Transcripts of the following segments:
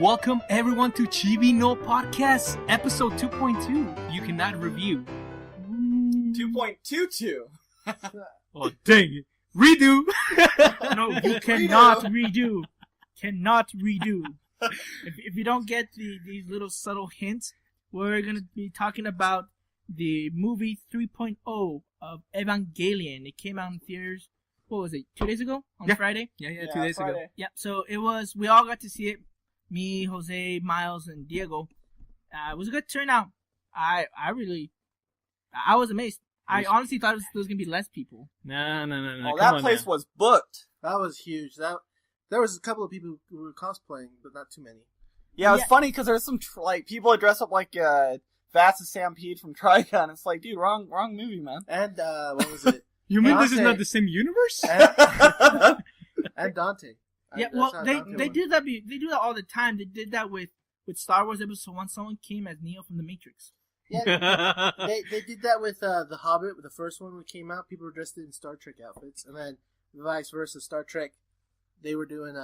Welcome everyone to Chibi No Podcast, episode 2.2. You cannot review. 2.22. Oh, dang it. Redo! No, you cannot redo. Cannot redo. If you don't get these little subtle hints, we're going to be talking about the movie 3.0 of Evangelion. It came out in theaters, what was it, 2 days ago? On Friday? Yeah, 2 days ago. Yeah, so we all got to see it. Me, Jose, Miles, and Diego. It was a good turnout. I was amazed. I honestly thought there was going to be less people. No. Oh, that place was booked. That was huge. There was a couple of people who were cosplaying, but not too many. Yeah, it was funny because there's some people that dress up like Vast Stampede from Trigun. It's like, dude, wrong movie, man. And what was it? You mean this is not the same universe? And Dante. Yeah, well, they do that. They do that all the time. They did that with Star Wars Episode 1. Someone came as Neo from the Matrix. Yeah, they did that with The Hobbit. With the first one that came out, people were dressed in Star Trek outfits, and then vice versa. Star Trek, they were doing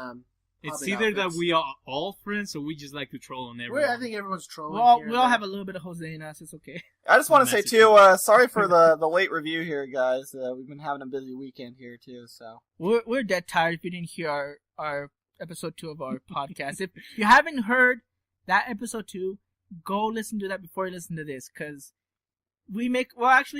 It's Hobbit either outfits. that we are all friends, or we just like to troll on everyone. I think everyone's trolling. We all have a little bit of Jose in us. It's okay. I just want to say, too, sorry for the late review here, guys. We've been having a busy weekend here, too, so. We're dead tired if you didn't hear our episode 2 of our podcast. If you haven't heard that episode 2, go listen to that before you listen to this, because you can watch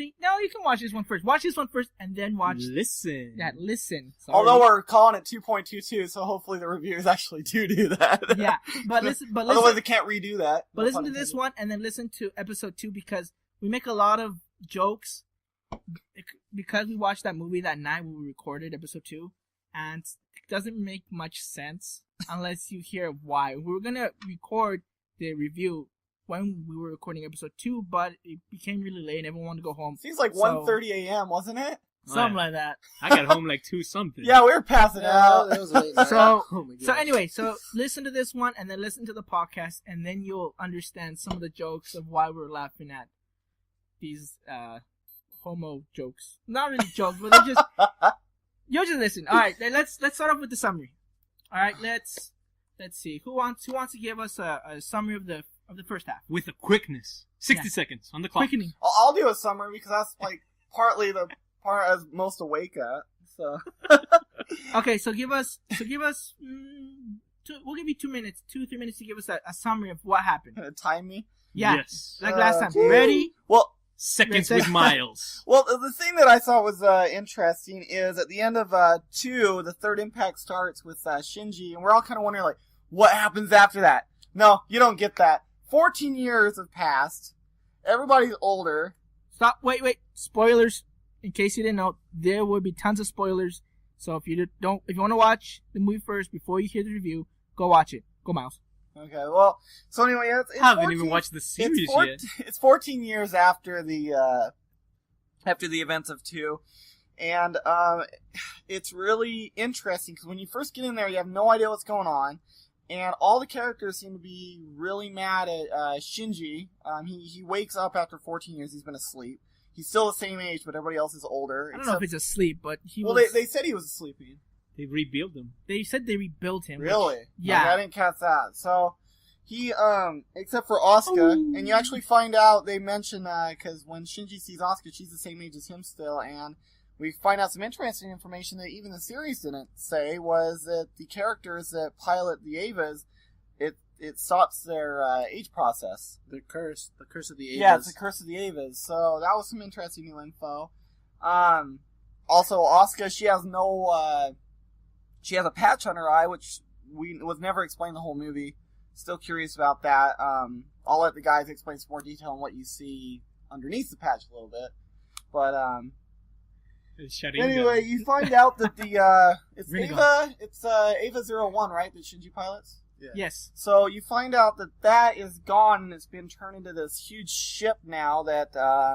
this one first. Watch this one first, and then listen. Yeah, listen. Sorry. Although we're calling it 2.22, so hopefully the reviewers actually do that. Yeah, but listen. Otherwise they can't redo that. But listen to this one, and then listen to episode 2, because we make a lot of jokes, because we watched that movie that night when we recorded episode 2, and it doesn't make much sense unless you hear why. We were going to record the review when we were recording episode 2, but it became really late and everyone wanted to go home. Seems like 1:30 a.m., wasn't it? Something like that. I got home like 2 something. Yeah, we were passing out. That was late. So anyway, listen to this one and then listen to the podcast, and then you'll understand some of the jokes of why we're laughing at these homo jokes. Not really jokes, but they're just... You'll just listen. All right, let's start off with the summary. All right, let's see. Who wants to give us a summary of the first half? With a quickness. 60 seconds on the clock. Quickening. I'll do a summary because that's like partly the part I was most awake at. So. Okay, so give us. We'll give you 2 minutes, 2-3 minutes to give us a summary of what happened. Time me. Yeah, Yes. like last time. Ready? Well. Seconds with Miles. Well, the thing that I thought was interesting is at the end of 2, the third impact starts with Shinji, and we're all kind of wondering, like, what happens after that? No, you don't get that. 14 years have passed. Everybody's older. Stop. Wait. Spoilers. In case you didn't know, there will be tons of spoilers. So if you want to watch the movie first before you hear the review, go watch it. Go, Miles. Okay, well, so anyway, it's I haven't even watched the series yet. It's 14 years after the events of 2, and it's really interesting because when you first get in there, you have no idea what's going on, and all the characters seem to be really mad at Shinji. He wakes up after 14 years. He's been asleep. He's still the same age, but everybody else is older. I don't know if he's asleep, but they said he was sleeping. They rebuilt him. They said they rebuilt him. Really? Yeah. Okay, I didn't catch that. So, he, except for Asuka, and you actually find out, they mention, because when Shinji sees Asuka, she's the same age as him still, and we find out some interesting information that even the series didn't say, was that the characters that pilot the Avas, it stops their, age process. The curse of the Avas. Yeah, it's the curse of the Avas, so that was some interesting new info. Also, Asuka, she has she has a patch on her eye, which was never explained the whole movie. Still curious about that. I'll let the guys explain some more detail on what you see underneath the patch a little bit. But anyway, you find out that it's Ava. It's Ava 01, right? That Shinji pilots. Yeah. Yes. So you find out that is gone and it's been turned into this huge ship now that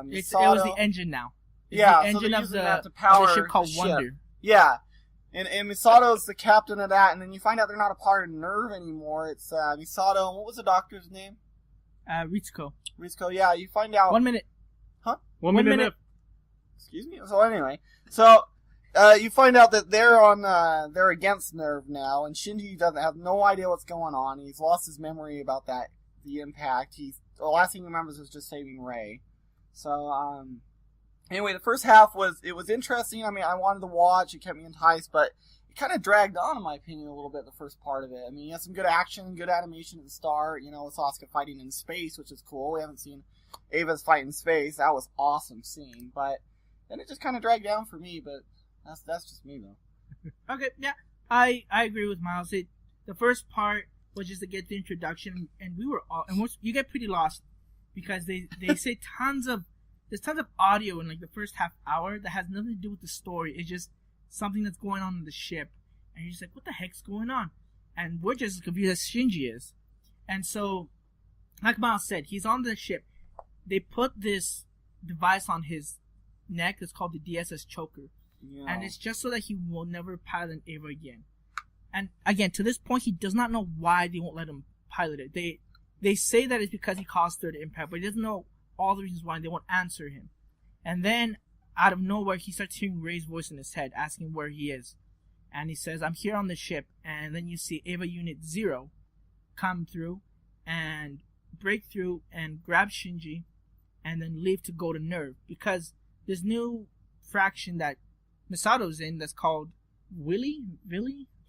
it was the engine now. It's the engine so of to power the ship called ship. Wonder. Yeah. And Misato's the captain of that, and then you find out they're not a part of NERV anymore. It's Misato, and what was the doctor's name? Ritsuko. Ritsuko, yeah, you find out... 1 minute. Huh? 1 minute. Excuse me? So anyway, so you find out that they're against Nerve now, and Shinji doesn't have no idea what's going on. He's lost his memory about the impact. The last thing he remembers is just saving Rei. So, anyway, the first half was interesting. I mean, I wanted to watch. It kept me enticed, but it kind of dragged on, in my opinion, a little bit, the first part of it. I mean, you had some good action, good animation at the start, with Asuka fighting in space, which is cool. We haven't seen Ava's fight in space. That was awesome scene, but then it just kind of dragged down for me, but that's just me, though. Okay, yeah, I agree with Miles. The first part was just to get the introduction, and we were all, and once you get pretty lost, because they say there's tons of audio in like the first half hour that has nothing to do with the story. It's just something that's going on in the ship, and you're just like, what the heck's going on? And we're just as confused as Shinji is. And so, like Miles said, he's on the ship. They put this device on his neck that's called the DSS choker, and it's just so that he will never pilot Ava again. And again, to this point, he does not know why they won't let him pilot it. They say that it's because he caused third impact, but he doesn't know all the reasons why, and they won't answer him. And then, out of nowhere, he starts hearing Ray's voice in his head, asking where he is. And he says, I'm here on the ship. And then you see Ava Unit 0 come through and break through and grab Shinji and then leave to go to Nerve. Because this new fraction that Misato's in that's called Willy?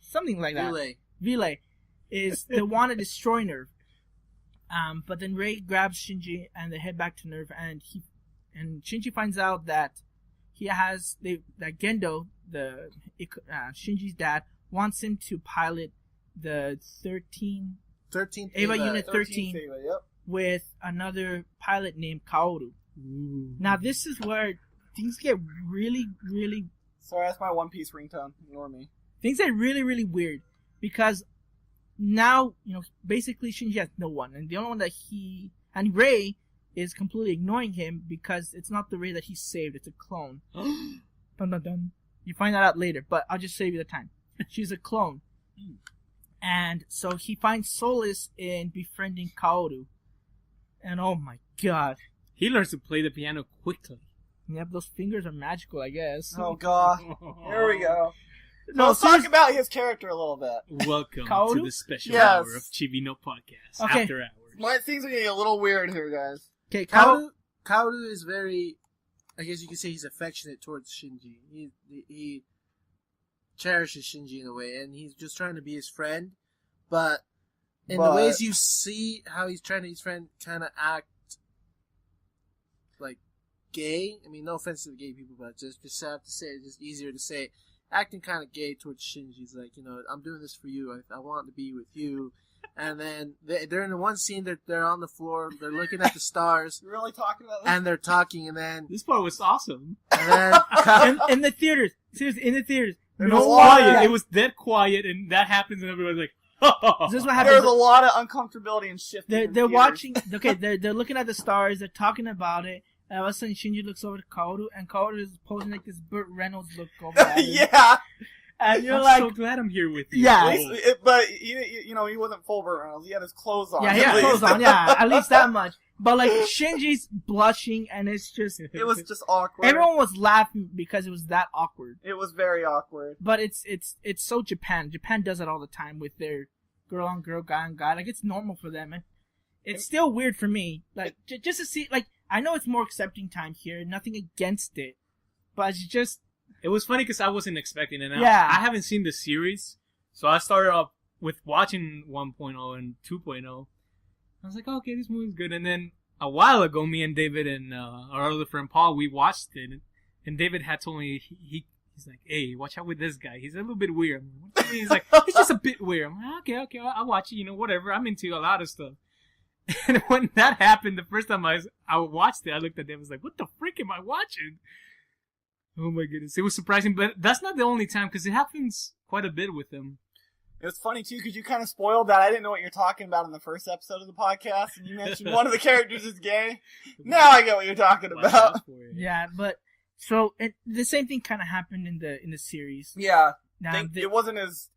Something like that. Vile is they want to destroy Nerve. But then Ray grabs Shinji and they head back to Nerve, and Shinji finds out that that Gendo, Shinji's dad, wants him to pilot the 13th Ava Unit 13 Ava, yep. with another pilot named Kaoru. Ooh. Now this is where things get really, really. Sorry, that's my One Piece ringtone. Ignore me. Things get really, really weird because now, basically Shinji has no one. And the only one that and Rei is completely ignoring him because it's not the Rei that he saved. It's a clone. Dun, dun, dun. You find that out later, but I'll just save you the time. She's a clone. And so he finds solace in befriending Kaoru. And oh my god. He learns to play the piano quickly. Yep, those fingers are magical, I guess. Oh god. Here we go. No, let's talk about his character a little bit. Welcome Kaoru? to the special Yes. hour of Chibi No Podcast. Okay. After hours. Things are getting a little weird here, guys. Okay, Kaoru is very, I guess you could say he's affectionate towards Shinji. He cherishes Shinji in a way, and he's just trying to be his friend. But the ways you see how he's trying to his friend kind of act like gay. I mean, no offense to the gay people, but just have to say, it's just easier to say. Acting kind of gay towards Shinji. He's like, I'm doing this for you. I want to be with you. And then they're in the one scene. They're on the floor. They're looking at the stars. You really talking about this? And they're talking. And then This part was awesome. and then in the theaters. Seriously, in the theaters. It was quiet. It was dead quiet, and that happens, and everybody's like, This is what happens. There's a lot of uncomfortability and shifting. They're watching. Okay, they're looking at the stars. They're talking about it. And all of a sudden, Shinji looks over to Kaoru, and Kaoru is posing like this Burt Reynolds look over at him. Yeah. And you're I'm like, so glad I'm here with you. Yeah. But he wasn't full Burt Reynolds. He had his clothes on. yeah, he had clothes on. Yeah, at least that much. But like Shinji's blushing, and it's just It was just awkward. everyone was laughing because it was that awkward. It was very awkward. But it's so Japan. Japan does it all the time with their girl on girl, guy on guy. Like it's normal for them, and it's still weird for me. Like just to see, like I know it's more accepting time here. Nothing against it, but it's just. It was funny because I wasn't expecting it. Yeah. I haven't seen the series, so I started off with watching 1.0 and 2.0. I was like, okay, this movie's good. And then a while ago, me and David and our other friend Paul, we watched it. And David had told me, he's like, hey, watch out with this guy. He's a little bit weird. I'm like, what do you mean? He's like, he's just a bit weird. I'm like, okay, I'll watch it. Whatever. I'm into a lot of stuff. And when that happened, the first time I watched it, I looked at David and was like, what the frick am I watching? Oh my goodness. It was surprising, but that's not the only time, because it happens quite a bit with him. It was funny, too, because you kind of spoiled that. I didn't know what you're talking about in the first episode of the podcast, and you mentioned one of the characters is gay. Now I get what you're talking about. Yeah, but so the same thing kind of happened in the series. Yeah. Now, It wasn't as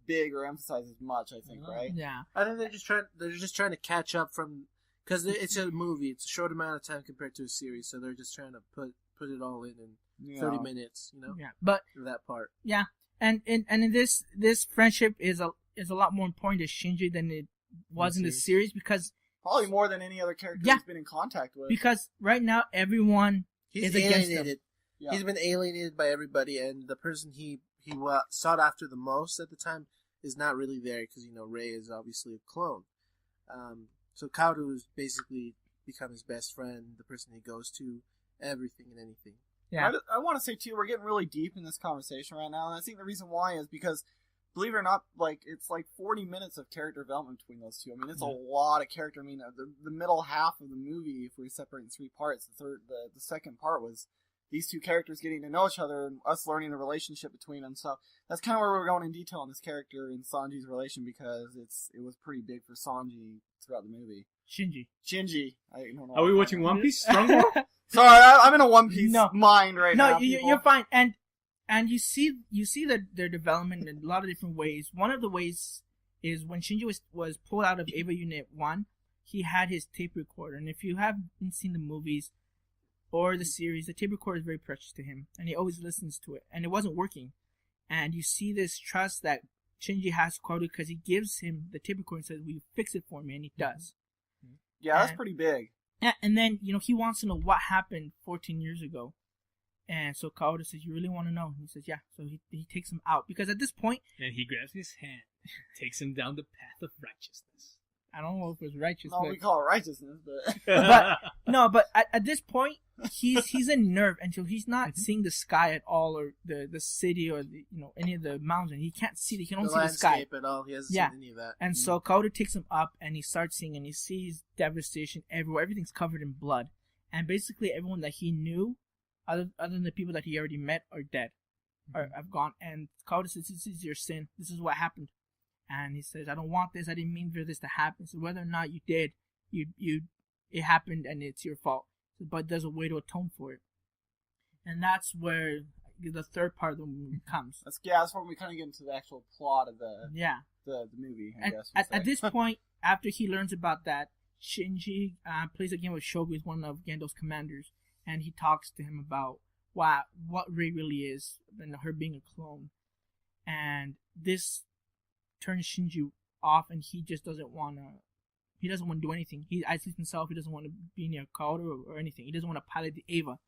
big or emphasized as much, I think, right? Yeah. I think they're just trying to catch up from, because it's a movie. It's a short amount of time compared to a series, so they're just trying to put it all in and 30 minutes, Yeah, but for that part. yeah, and in this friendship is a lot more important to Shinji than it was in the series because probably more than any other character he's been in contact with. Because right now everyone is against him. Yeah. He's been alienated by everybody, and the person he sought after the most at the time is not really there because Rei is obviously a clone. So Kaoru has basically become his best friend, the person he goes to, everything and anything. Yeah, I want to say too, we're getting really deep in this conversation right now, and I think the reason why is because, believe it or not, it's 40 minutes of character development between those two. I mean, it's a lot of character. I mean, the middle half of the movie, if we separate in 3 parts, the second part was these two characters getting to know each other and us learning the relationship between them. So that's kind of where we're going in detail on this character and Sanji's relation because it was pretty big for Sanji throughout the movie. Shinji. I don't know. Are we watching One Piece? Stronghold? Sorry, I'm in a One Piece mind right now. No, you're fine. And you see their development in a lot of different ways. One of the ways is when Shinji was pulled out of Eva Unit 1, he had his tape recorder. And if you haven't seen the movies or the series, the tape recorder is very precious to him. And he always listens to it. And it wasn't working. And you see this trust that Shinji has for Kaoru because he gives him the tape recorder and says, will you fix it for me? And he does. Yeah, that's pretty big. Yeah, and then, he wants to know what happened 14 years ago. And so Kaoru says, you really want to know? And he says, yeah. So he takes him out. Because at this point... And he grabs his hand, takes him down the path of righteousness. I don't know if it was righteous. No, we call it righteousness, but... but at this point, he's in nerve. And so he's not seeing the sky at all, or the city, or any of the mountains. He can't see he can only see the sky. Landscape at all. He hasn't seen any of that. And so Kaoru takes him up, and he starts seeing, and he sees devastation everywhere. Everything's covered in blood. And basically everyone that he knew, other than the people that he already met, are dead, or have gone. And Kaoru says, this is your sin. This is what happened. And he says, I don't want this. I didn't mean for this to happen. So whether or not you did, it happened and it's your fault. But there's a way to atone for it. And that's where the third part of the movie comes. That's where we kind of get into the actual plot of the movie, I guess. At this point, after he learns about that, Shinji plays a game with Shogu, who's one of Gendo's commanders. And he talks to him about what Rei really is, and her being a clone. And this turns Shinji off, and he just doesn't want to do anything. He isolates himself. He doesn't want to be near Kaoru or anything. He doesn't want to pilot the Eva.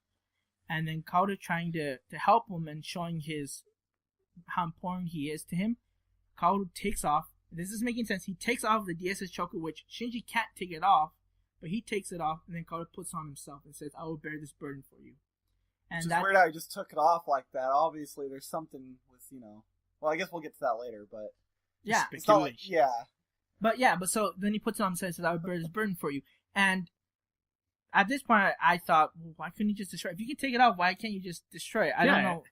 And then Kaoru trying to help him and showing how important he is to him. Kaoru takes off. This is making sense. He takes off the DSS choker, which Shinji can't take it off. But he takes it off, and then Kaoru puts on himself and says, I will bear this burden for you. And it's weird how he just took it off like that. Obviously, there's something with, Well, I guess we'll get to that later, but... Yeah. But so then he puts it on himself and says, I will bear this burden for you. And at this point, I thought, well, why couldn't you just destroy it? If you can take it off, why can't you just destroy it? I don't know.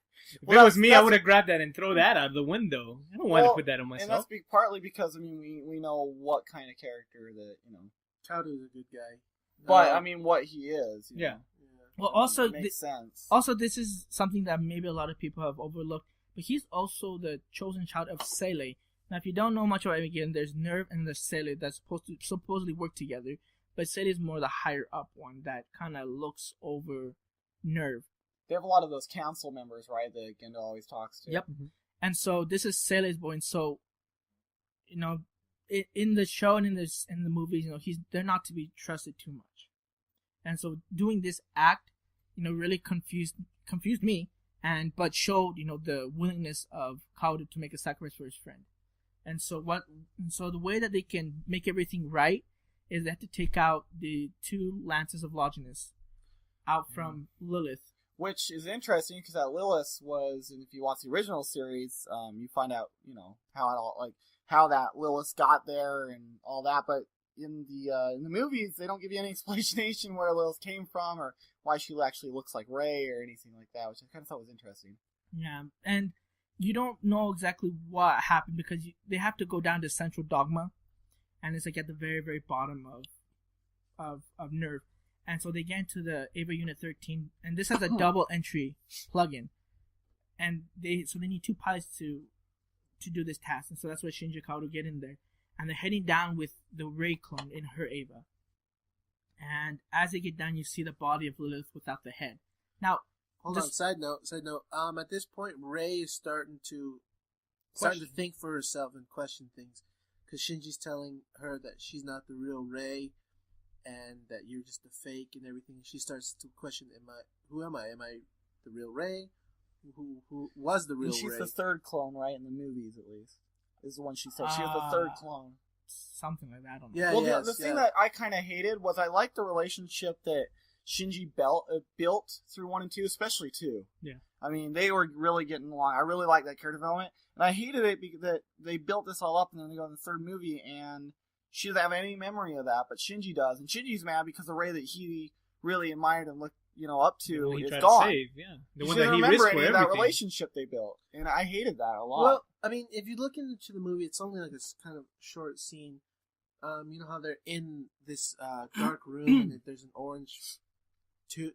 If it was me, I would have grabbed that and throw that out of the window. I don't want to put that on myself. And that's partly because, we know what kind of character that, Kaoru's a good guy. But, what he is. Yeah. Well, also, makes sense. Also, this is something that maybe a lot of people have overlooked. But he's also the chosen child of Sele. Now, if you don't know much about Evangelion, there's Nerve and there's Sele that's supposed to supposedly work together. But Sele is more the higher up one that kind of looks over Nerve. They have a lot of those council members, right, that Gendo always talks to. Yep. Mm-hmm. And so this is Sele's boy. And so, in the show and in the movies, they're not to be trusted too much. And so doing this act, really confused me, but showed, the willingness of Kaoru to make a sacrifice for his friend. And so the way that they can make everything right is they have to take out the 2 lances of Longinus out from Lilith. Which is interesting because that Lilith was, and if you watch the original series, you find out, how it all, how that Lilith got there and all that. But in the movies, they don't give you any explanation where Lilith came from or why she actually looks like Rei or anything like that, which I kind of thought was interesting. Yeah, and you don't know exactly what happened because they have to go down to Central Dogma, and it's at the very, very bottom of Nerve. And so they get into the Eva Unit 13, and this has a double entry plugin. And they need 2 pilots to do this task, and so that's why Shinji and Kaoru get in there. And they're heading down with the Rei clone in her Eva. And as they get down, you see the body of Lilith without the head. Now, Hold on. Side note. At this point, Rei is starting to think for herself and question things, because Shinji's telling her that she's not the real Rei, and that you're just a fake and everything. She starts to question, who am I? Am I the real Rei? Who was the real Rei? She's the third clone, right? In the movies, at least, is the one she said. She was the third clone. Something like that. I don't know. Yeah, well, the thing that I kind of hated was I liked the relationship that Shinji built through 1 and 2, especially 2. Yeah. I mean, they were really getting along. I really liked that character development. And I hated it because that they built this all up and then they go in the third movie and she doesn't have any memory of that, but Shinji does. And Shinji's mad because the Rei that he really admired and looked, up to is gone. The one that he risked for everything. That relationship they built. And I hated that a lot. Well, I mean, if you look into the movie, it's only like this kind of short scene. You know how they're in this dark room and there's an orange tube.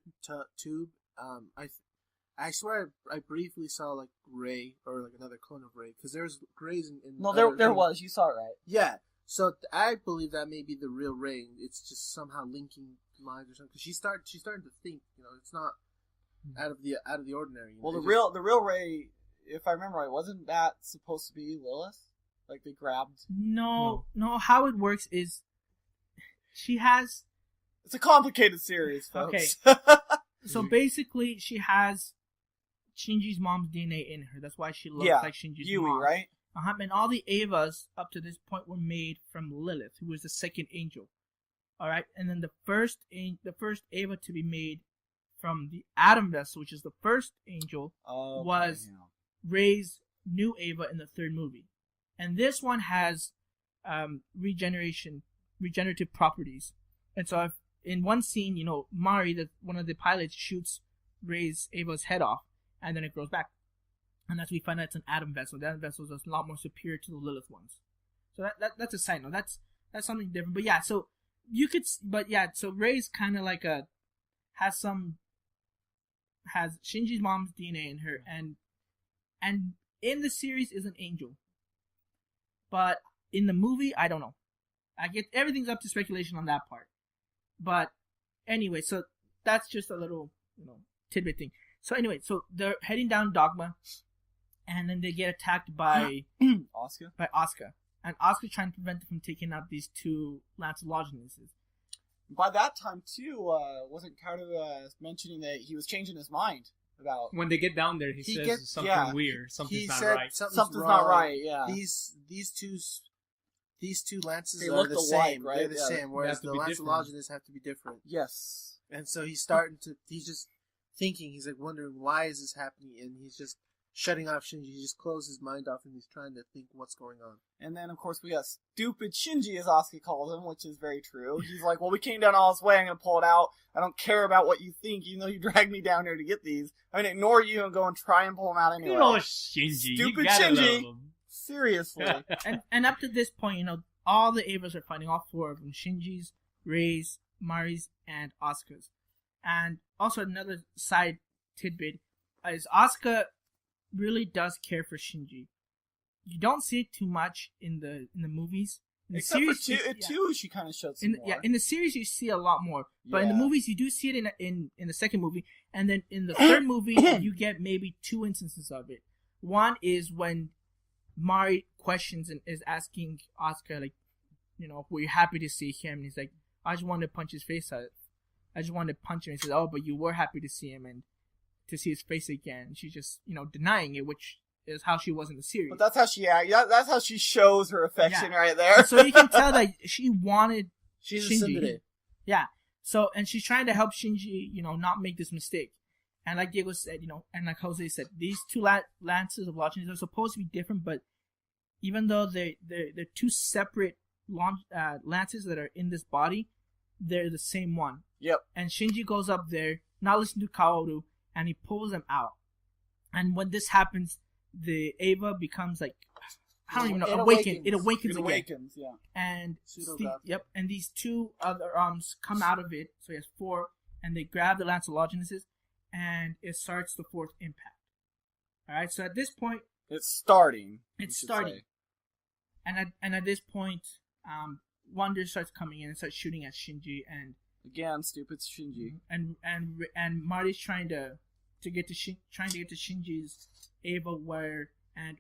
I swear I briefly saw like Rei or like another clone of Rei, because there's Greys in no, there was. You saw it right. Yeah. So I believe that may be the real Rei. It's just somehow linking lines or something. Because she's starting to think. It's not out of the ordinary. Well, the real Rei, if I remember right, wasn't that supposed to be Lilith? Like they grabbed. No. How it works is she has. It's a complicated series, folks. Okay. So basically, she has Shinji's mom's DNA in her. That's why she looks like Shinji's Yui, mom. right? And all the Evas up to this point were made from Lilith, who was the second angel. All right, and then the first Eva to be made from the Atom Vessel, which is the first angel, was Rei's new Eva in the third movie. And this one has regenerative properties. And so in one scene, Mari, one of the pilots, shoots Rei's Eva's head off, and then it grows back. And that's we find out it's an Atom Vessel. The Atom Vessel is a lot more superior to the Lilith ones. So that's a side note. That's something different. But yeah, so so Rei's kind of like has Shinji's mom's DNA in her, and in the series is an angel. But in the movie, I don't know. Everything's up to speculation on that part. But anyway, so that's just a little, tidbit thing. So anyway, so they're heading down Dogma, and then they get attacked by Asuka. And Asuka's trying to prevent them from taking out these two Lanceologinuses. By that time, too, wasn't Hikaru mentioning that he was changing his mind about... When they get down there, he says something weird. Something's not right. Something's not right, yeah. These two lances they are look the alike, same. Right? They're the same, whereas the Lanceologinus have to be different. Yes. And so he's just thinking, he's like wondering, why is this happening? And he's just shutting off Shinji. He just closed his mind off and he's trying to think what's going on. And then, of course, we got stupid Shinji, as Asuka calls him, which is very true. He's like, well, we came down all this way, I'm going to pull it out. I don't care about what you think, even though you dragged me down here to get these. I'm going to ignore you and go and try and pull them out anyway. Shinji. Stupid Shinji. Seriously. and up to this point, all the Evas are fighting, all four of them. Shinji's, Rei's, Mari's, and Asuka's. And also another side tidbit is Asuka really does care for Shinji. You don't see it too much in the movies. In the Except series, for two, she kind of shows some more. Yeah, in the series you see a lot more. But in the movies you do see it in the second movie. And then in the third movie you get maybe two instances of it. One is when Mari questions and is asking Asuka, like, were you happy to see him? And he's like, I just wanted to punch his face out. I just wanted to punch him. He says, oh, but you were happy to see him and to see his face again. She's just, denying it, which is how she was in the series. But that's how that's how she shows her affection right there. So you can tell that she wanted She's Shinji. a symbiote. Yeah. So, and she's trying to help Shinji, not make this mistake. And like Diego said, and like Jose said, these two lances of Loginis are supposed to be different, but even though they're two separate lances that are in this body, they're the same one. Yep. And Shinji goes up there, not listening to Kaoru, and he pulls them out. And when this happens, the Eva becomes like, I don't even know, It awakens again. Yeah. And and these two other arms come out of it, so he has four, and they grab the Lanceologinuses, and it starts the fourth impact. Alright, so at this point... It's starting. And at this point, Wonder starts coming in and starts shooting at Shinji, and... Again, stupid Shinji. And Marty's trying to trying to get to Shinji's Eva, and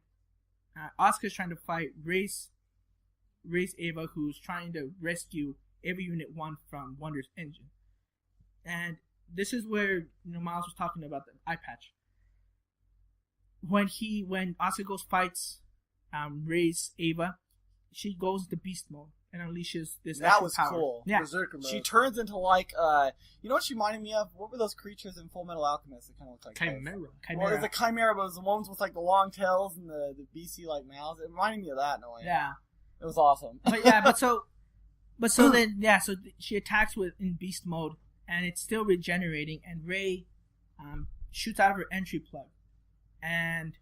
Asuka's trying to fight Race Eva, who's trying to rescue Eva Unit 1 from Wonder's engine. And this is where Miles was talking about the eye patch. When Asuka fights Race Eva, she goes to beast mode and unleashes this. That was power. cool. Yeah, Berserker mode. She turns into like you know what she reminded me of? What were those creatures in Full Metal Alchemist that kind of looked like Chimera. Well, it was a chimera, but it was the ones with like the long tails and the beastie like mouths. It reminded me of that in a way. Yeah. It was awesome. So she attacks in beast mode, and it's still regenerating, and Rei shoots out of her entry plug, and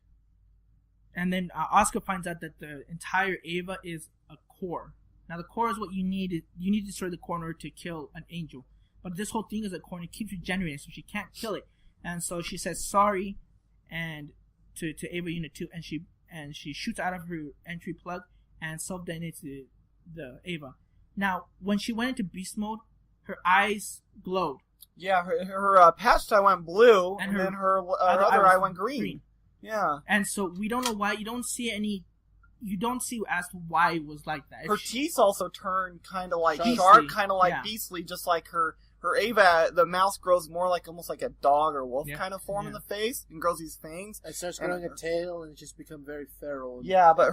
then Asuka finds out that the entire Eva is a core. Now the core is what you need. You need to destroy the core in order to kill an angel, but this whole thing is a core, and it keeps regenerating, so she can't kill it. And so she says sorry, and to Eva Unit 2, and she shoots out of her entry plug and self-detonates the Eva. Now, when she went into beast mode, her eyes glowed. Yeah, her patch eye went blue, and then her other eye went green. Yeah. And so we don't know why. You don't see as to why it was like that. Her teeth also turn kind of like Beastly. sharp, kind of like Yeah. beastly, just like her Eva. The mouse grows more like almost like a dog or wolf Yeah. kind of form in the face, and grows these fangs. It starts growing a tail, and it just becomes very feral. Yeah, but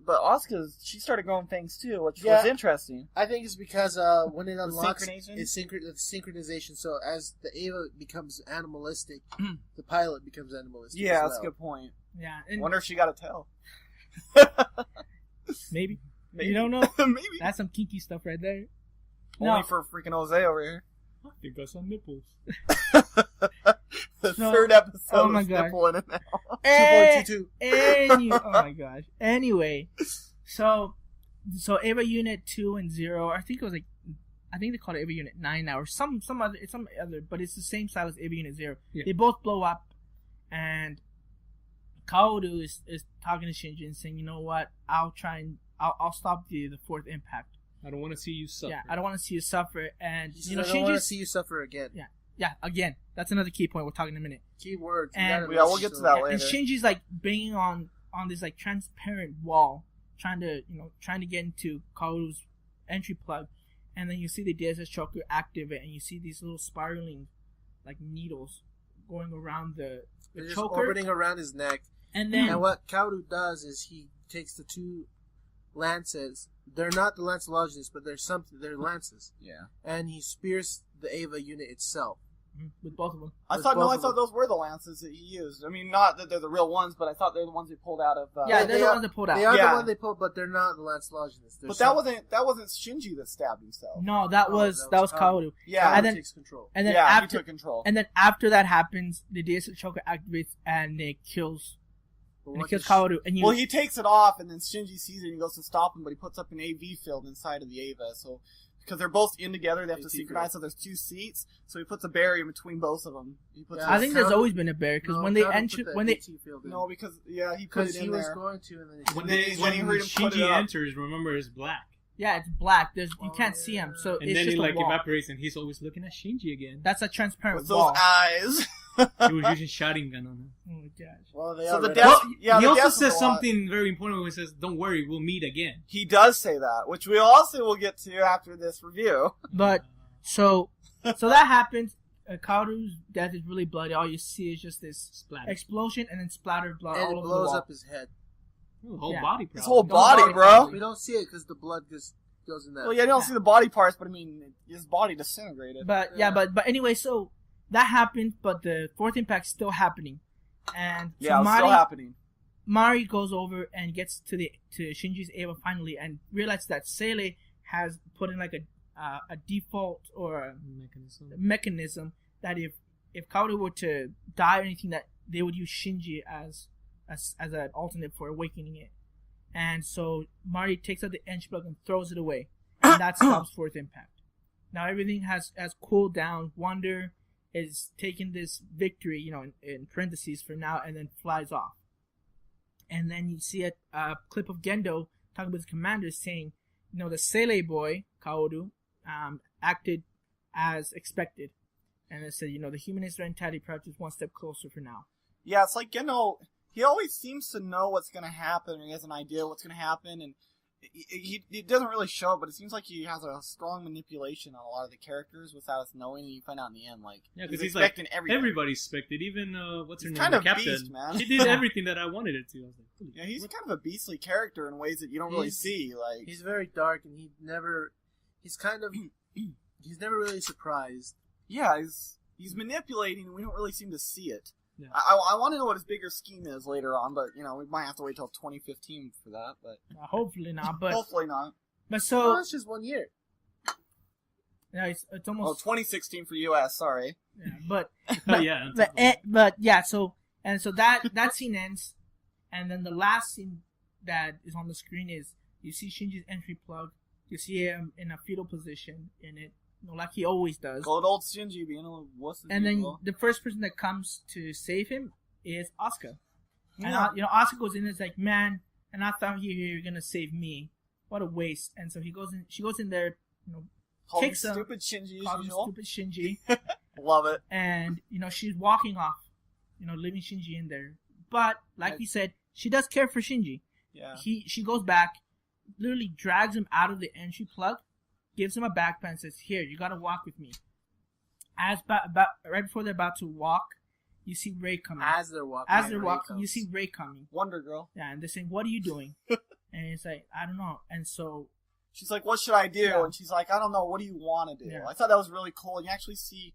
Asuka's, she started growing fangs too, which was interesting. I think it's because when it unlocks synchronization? it's synchronization. So as the Eva becomes animalistic, the pilot becomes animalistic. Yeah, as that's a well. good point. Yeah, I and wonder if she got a tail. maybe. Maybe. You don't know. Maybe. That's some kinky stuff right there. Only No. for freaking Jose over here. I think I saw nipples. The No. third episode Oh my is God. nipple in it now. 2.22. Oh my gosh. Anyway, so Eva Unit 2 and 0, I think they called it Eva Unit 9 now, or some other, but it's the same style as Eva Unit 0. Yeah. They both blow up, and Kaoru is talking to Shinji and saying, you know what, I'll stop the fourth impact. I don't want to see you suffer. Yeah, I don't want to see you suffer, and I don't want to see you suffer again. Yeah, again, that's another key point. We'll talk in a minute. Key words. And- we'll get to that later. And Shinji's like banging on this like transparent wall, trying to get into Kaoru's entry plug, and then you see the DSS choker activate, and you see these little spiraling like needles going around the They're just choker, orbiting around his neck. and then And what Kaoru does is he takes the two lances. They're not the Lancelogenists, but they're lances. Yeah. And he spears the Eva unit itself. with both of them. I thought those were the lances that he used. I mean, not that they're the real ones, but I thought they're the ones he pulled out of. They're the ones that pulled out. They are Yeah. the ones they pulled, but they're not the Lancelogenists. But that wasn't Shinji that stabbed himself. No, that was Kaoru. Yeah, And then- takes control. And then he after took control. and then after that happens, the DSS choker activates and it kills Kaoru. And Well, he takes it off, and then Shinji sees it and he goes to stop him, but he puts up an AV field inside of the Eva. So, because they're both in together, they have to AT synchronize. field. So there's two seats. So he puts a barrier between both of them. He puts Yeah. I think there's always been a barrier because when they enter, no, because he put because it he in was there. going to, and then When, then they, when when he heard him put it Shinji up- enters, remember, it's black. yeah, it's black. You can't see him, so And it's then just he a like wall. evaporates, and he's always looking at Shinji again. That's a transparent With those wall. eyes. He was using shotgun gun on him. Oh my gosh. well, they So are the red. death- Well, yeah, he the also death says was a lot. something very important when he says, "Don't worry, we'll meet again." He does say that, which we also will get to after this review. But so that happens. Kaoru's death is really bloody. All you see is just this Splatter. explosion and then splattered blood and all it over the blows wall. up his head. Whole Yeah. body. His Problem. whole Don't body, worry, bro. We don't see it because the blood just goes in that. Well, yeah, you don't see the body parts, but I mean, his body disintegrated. But but anyway, so that happened. But the fourth impact's still happening, and so yeah, it's still happening. Mari goes over and gets to Shinji's Eva finally, and realizes that Sele has put in like a default or a mechanism that if Kaoru were to die or anything, that they would use Shinji as an alternate for awakening it. And so Mari takes out the entry plug and throws it away, and that stops fourth impact. Now everything has cooled down. Wonder is taking this victory, in parentheses for now, and then flies off. And then you see a clip of Gendo talking with the commander saying, the Sele boy, Kaoru, acted as expected. And it said, the humanists are entirely proud, just one step closer for now. Yeah, it's like, he always seems to know what's going to happen, or he has an idea what's going to happen, and he doesn't really show it, but it seems like he has a strong manipulation on a lot of the characters without us knowing, and you find out in the end, like, because he's like, expecting everything. Everybody's expected, even, what's her He's name, kind the of captain. beast, man. She did everything that I wanted it to. I was like, Yeah, he's kind of a beastly character in ways that you don't really see, like... He's very dark, and he's never really surprised. Yeah, he's manipulating, and we don't really seem to see it. Yeah. I want to know what his bigger scheme is later on, but, we might have to wait till 2015 for that, but... Hopefully not, but... Hopefully not. But so... Well, it's just 1 year. Yeah, it's almost... Oh, 2016 for US, sorry. Yeah, but... yeah. So that scene ends, and then the last scene that is on the screen is, you see Shinji's entry plug, you see him in a fetal position in it, like he always does. Good old Shinji being a little wuss. And then the first person that comes to save him is Asuka. Yeah. And Asuka goes in and is like, man, and I thought you were gonna save me. What a waste. And so she goes in there, kicks him. Stupid Shinji as Call him usual. stupid Shinji. Love it. And, she's walking off, leaving Shinji in there. But, like you said, she does care for Shinji. Yeah. She goes back, literally drags him out of the entry plug, gives him a backpack and says, here, you gotta walk with me. Right before they're about to walk, you see Rei coming. As they're walking, you see Rei coming. Wonder Girl. Yeah, and they're saying, what are you doing? And it's like, I don't know. And so... She's like, what should I do? Yeah. And she's like, I don't know, what do you want to do? Yeah. I thought that was really cool. And you actually see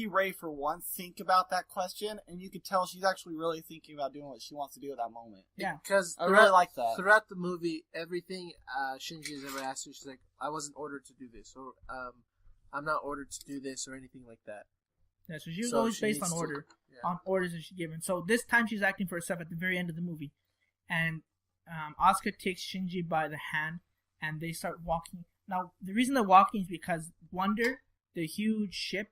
Rei for once think about that question, and you could tell she's actually really thinking about doing what she wants to do at that moment. Yeah. Because I really like that. Throughout the movie, everything Shinji has ever asked her, she's like, I wasn't ordered to do this, or I'm not ordered to do this, or anything like that. Yeah, so she was always based on order. Yeah. On orders that she's given. So this time she's acting for herself at the very end of the movie. And Asuka takes Shinji by the hand, and they start walking. Now, the reason they're walking is because Wonder, the huge ship,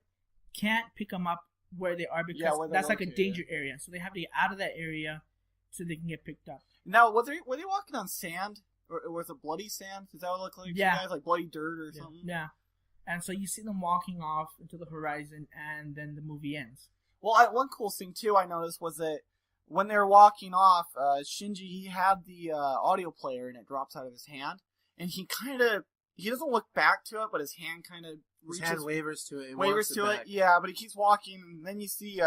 can't pick them up where they are because that's like a danger area. So they have to get out of that area so they can get picked up. Now, were they walking on sand? Or was it bloody sand? Does that what it look like? Yeah. You guys, like bloody dirt or something? Yeah. And so you see them walking off into the horizon, and then the movie ends. Well, one cool thing, too, I noticed was that when they were walking off, Shinji, he had the audio player, and it drops out of his hand. And he doesn't look back to it, but his hand kind of reaches. His hand wavers to it. Wavers to it, yeah, but he keeps walking, and then you see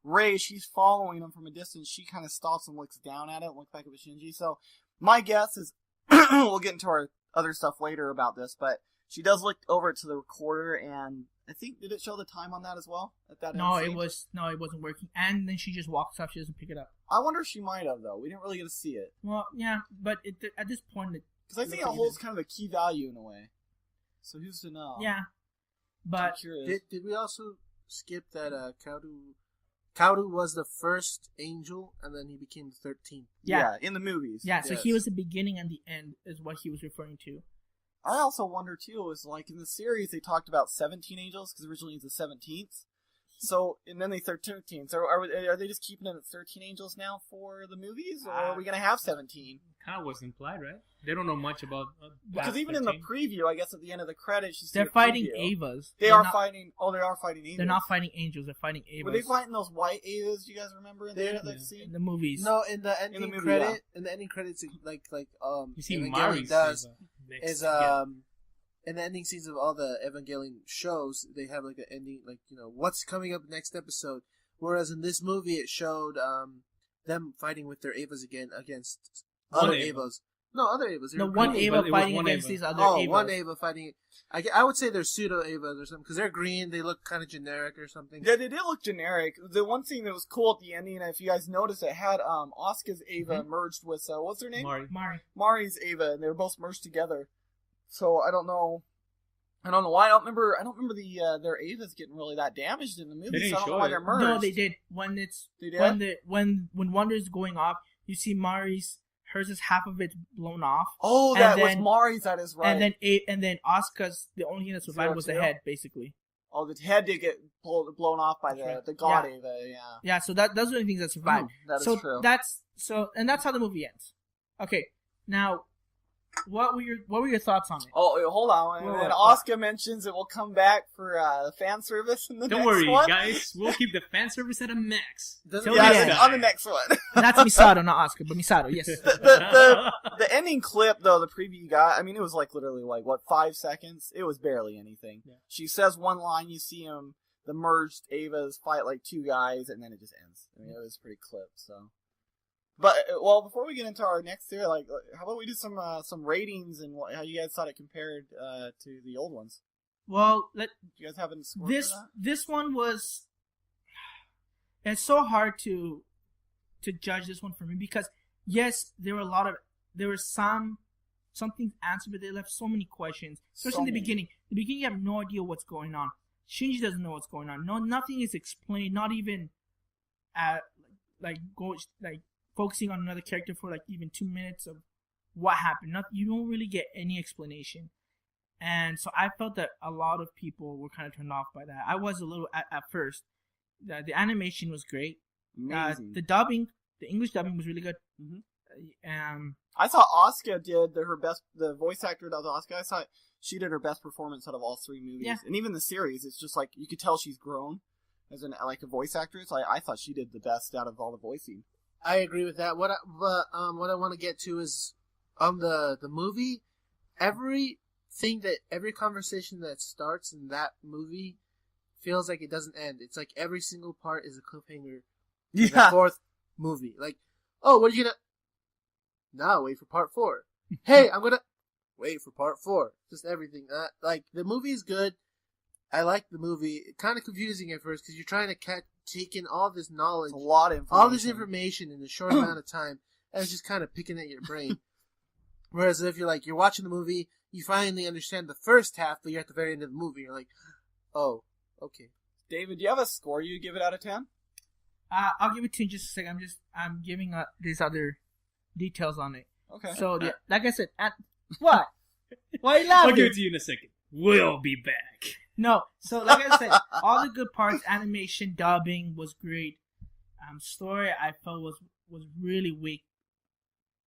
Rei, she's following him from a distance. She kind of stops and looks down at it and looks back at Shinji. So my guess is, we'll get into our other stuff later about this, but she does look over to the recorder, and I think, did it show the time on that as well? At that it wasn't working. And then she just walks off, she doesn't pick it up. I wonder if she might have, though. We didn't really get to see it. Well, yeah, but at this point... Because I think it holds kind of a key value in a way. So who's to know? Yeah. But... Did we also skip that Kaoru was the first angel, and then he became the 13th? Yeah, in the movies. Yeah, so he was the beginning and the end, is what he was referring to. I also wonder, too, is like in the series they talked about 17 angels, because originally it's the 17th. So, and then they 13. So are they just keeping it at 13 angels now for the movies, or are we going to have 17? Kind of was implied, right? They don't know much about because even 13. In the preview, I guess at the end of the credits, they're fighting Avas. They are fighting Avas. They're not fighting angels, they're fighting Avas. Were they fighting those white Avas, do you guys remember in the end of that scene? In the movies. No, in the ending credit, in the ending credits, like you see Evangelion does, is in the ending scenes of all the Evangelion shows, they have like an ending, like, what's coming up next episode. Whereas in this movie, it showed them fighting with their Avas again against other Avas. No, other Avas. No, one Ava fighting against these other Avas. Oh, one Ava fighting. I would say they're pseudo Avas or something, because they're green, they look kind of generic or something. Yeah, they did look generic. The one thing that was cool at the ending, if you guys noticed, it had Asuka's Ava merged with, what's her name? Mari's Ava, and they were both merged together. So I don't know why. I don't remember their Avas getting really that damaged in the movie. So I don't know why they're merged. No, they did. When Wonder's going off, you see hers is half of it blown off. Oh, that was Mari's. That is right. And then Asuka's, the only thing that survived was the head, basically. Oh, the head did get blown off by the god Ava. Yeah. Yeah. So those are the only things that survived. That is true. And that's how the movie ends. Okay, now. what were your thoughts on it? Oh, wait, hold on. And then Oscar mentions it will come back for fan service in the Don't next worry, one. guys. We'll keep the fan service at a max. On the next one. That's Misato, not Oscar, but Misato, yes. The ending clip, though, the preview you got, I mean, it was like literally 5 seconds? It was barely anything. Yeah. She says one line, you see him, the merged Evas fight like two guys, and then it just ends. I mean, it was pretty clip, so. But, well, before we get into our next theory, how about we do some ratings and how you guys thought it compared to the old ones? Well, do you guys have any score this for that? This one was. It's so hard to judge this one for me because yes, there were some things answered, but they left so many questions, especially in the beginning. The beginning, you have no idea what's going on. Shinji doesn't know what's going on. No, nothing is explained. Not even focusing on another character for even 2 minutes of what happened. You don't really get any explanation. And so I felt that a lot of people were kind of turned off by that. I was a little at first. The animation was great. Amazing. The English dubbing was really good. Mm-hmm. I thought Asuka did the voice actor that was Asuka, I thought she did her best performance out of all three movies. Yeah. And even the series, it's just you could tell she's grown as a voice actress. I thought she did the best out of all the voicing. I agree with that. What I want to get to is on the movie. Every conversation that starts in that movie feels like it doesn't end. It's like every single part is a cliffhanger. Yeah. In the fourth movie, oh, what are you gonna? Now wait for part 4. Hey, I'm gonna wait for part 4. Just everything. The movie is good. I like the movie. It's kind of confusing at first because you're trying to take in all this knowledge, a lot of information. all this information in a short amount of time, and it's just kind of picking at your brain. Whereas if you're watching the movie, you finally understand the first half, but you're at the very end of the movie. You're like, oh, okay. David, do you have a score you give it out of 10? I'll give it to you in just a second. I'm giving these other details on it. Okay. So, like I said, what? Why are you laughing? I'll give it to you in a second. We'll be back. No, so like I said, all the good parts, animation, dubbing was great. Story I felt was really weak.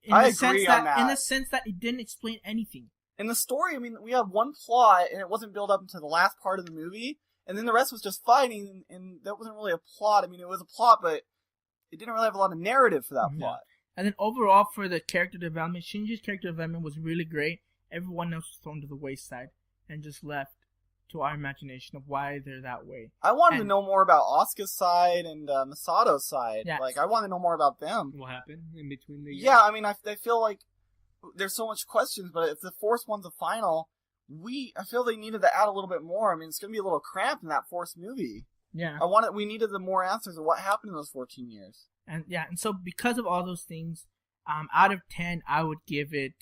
In the sense that it didn't explain anything. In the story, I mean, we have one plot, and it wasn't built up until the last part of the movie, and then the rest was just fighting, and that wasn't really a plot. I mean, it was a plot, but it didn't really have a lot of narrative for that plot. And then overall, for the character development, Shinji's character development was really great. Everyone else was thrown to the wayside and just left to our imagination of why they're that way. I wanted to know more about Asuka's side and Misato's side. Yeah. I wanted to know more about them. What happened in between the... Yeah, I mean, I feel like there's so much questions, but if the fourth one's a final, I feel they needed to add a little bit more. I mean, it's going to be a little cramped in that fourth movie. Yeah. We needed the more answers of what happened in those 14 years. And so because of all those things, out of 10, I would give it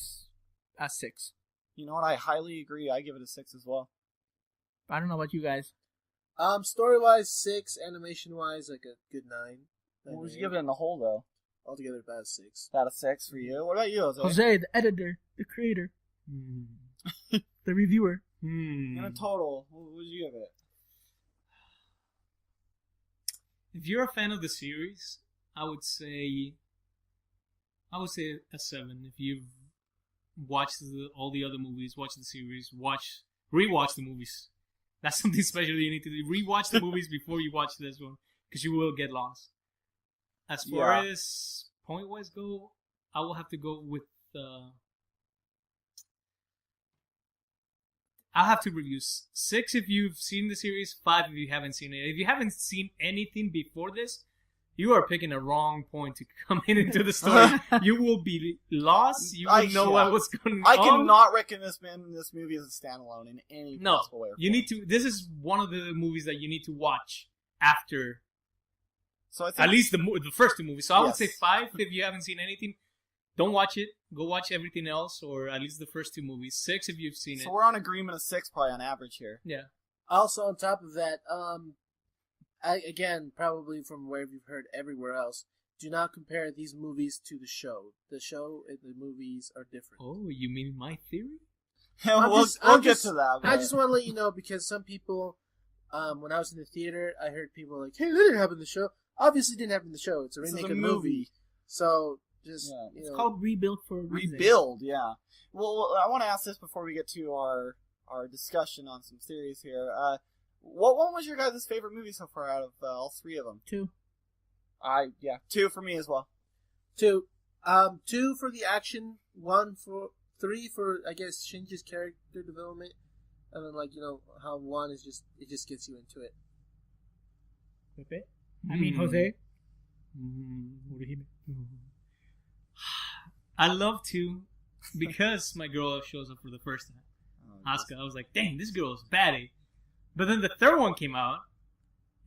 a 6. You know what? I highly agree. I give it a 6 as well. I don't know about you guys. Story-wise, 6. Animation-wise, a good 9. What would you give it in the whole, though? Altogether, about a 6. About a 6 for you? What about you, Jose? Jose, the editor, the creator, the reviewer. In a total, what would you give it? If you're a fan of the series, I would say a 7. If you've watched all the other movies, watched the series, rewatch the movies. That's something special you need to do. Rewatch the movies before you watch this one, because you will get lost. As far as point-wise go, I will have to go with... I'll have to review 6 if you've seen the series, 5 if you haven't seen it. If you haven't seen anything before this, you are picking a wrong point to come into the story. You will be lost. You will know what's going on. I cannot recommend this movie as a standalone in any possible way. You need to. This is one of the movies that you need to watch after. So I think at least the first 2 movies. So I would say 5 if you haven't seen anything. Don't watch it. Go watch everything else, or at least the first 2 movies. 6 if you've seen it. So we're on agreement of 6 probably on average here. Yeah. Also, on top of that, again, probably from where you've heard everywhere else, do not compare these movies to the show. The show and the movies are different. Oh, you mean my theory? We'll get to that. I just want to let you know, because some people, when I was in the theater, I heard people like, hey, that didn't happen in the show. Obviously didn't happen in the show. It's a remake of the movie. So Just It's called Rebuild for a reason. Rebuild, yeah. Well, I want to ask this before we get to our discussion on some series here. What one was your guys' favorite movie so far out of all three of them? 2. 2 for me as well. 2. 2 for the action, 3 for I guess Shinji's character development, and then how 1 is it just gets you into it. Pepe? I mean Jose. I love 2 because my girl shows up for the first time. Asuka. I was like, dang, this girl is baddie. But then the third one came out,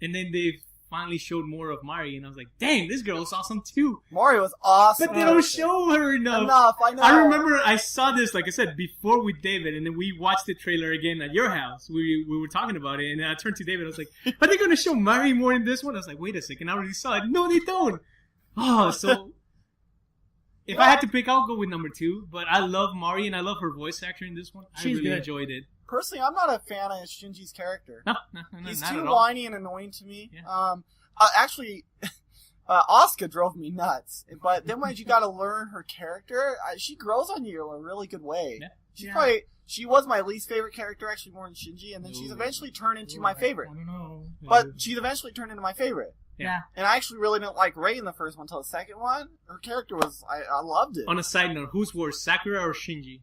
and then they finally showed more of Mari, and I was like, dang, this girl is awesome too. Mari was awesome. But they don't show her enough. I know. I remember I saw this, like I said, before with David, and then we watched the trailer again at your house. We were talking about it, and then I turned to David, I was like, are they going to show Mari more in this one? I was like, wait a second, I already saw it. No, they don't. Oh, so... If I had to pick, I'll go with number 2. But I love Mari, and I love her voice actor in this one. She's really good. Enjoyed it. Personally, I'm not a fan of Shinji's character. No, He's not too at all. whiny and annoying to me. Yeah. Actually, Asuka drove me nuts. But then when you got to learn her character, she grows on you in a really good way. Yeah. She was my least favorite character, actually, more than Shinji, and then she's eventually turned into my favorite. I don't know. But she's eventually turned into my favorite. Yeah. And I actually really didn't like Rei in the first one until the second one. Her character was... I loved it. On a side note, who's worse, Sakura or Shinji?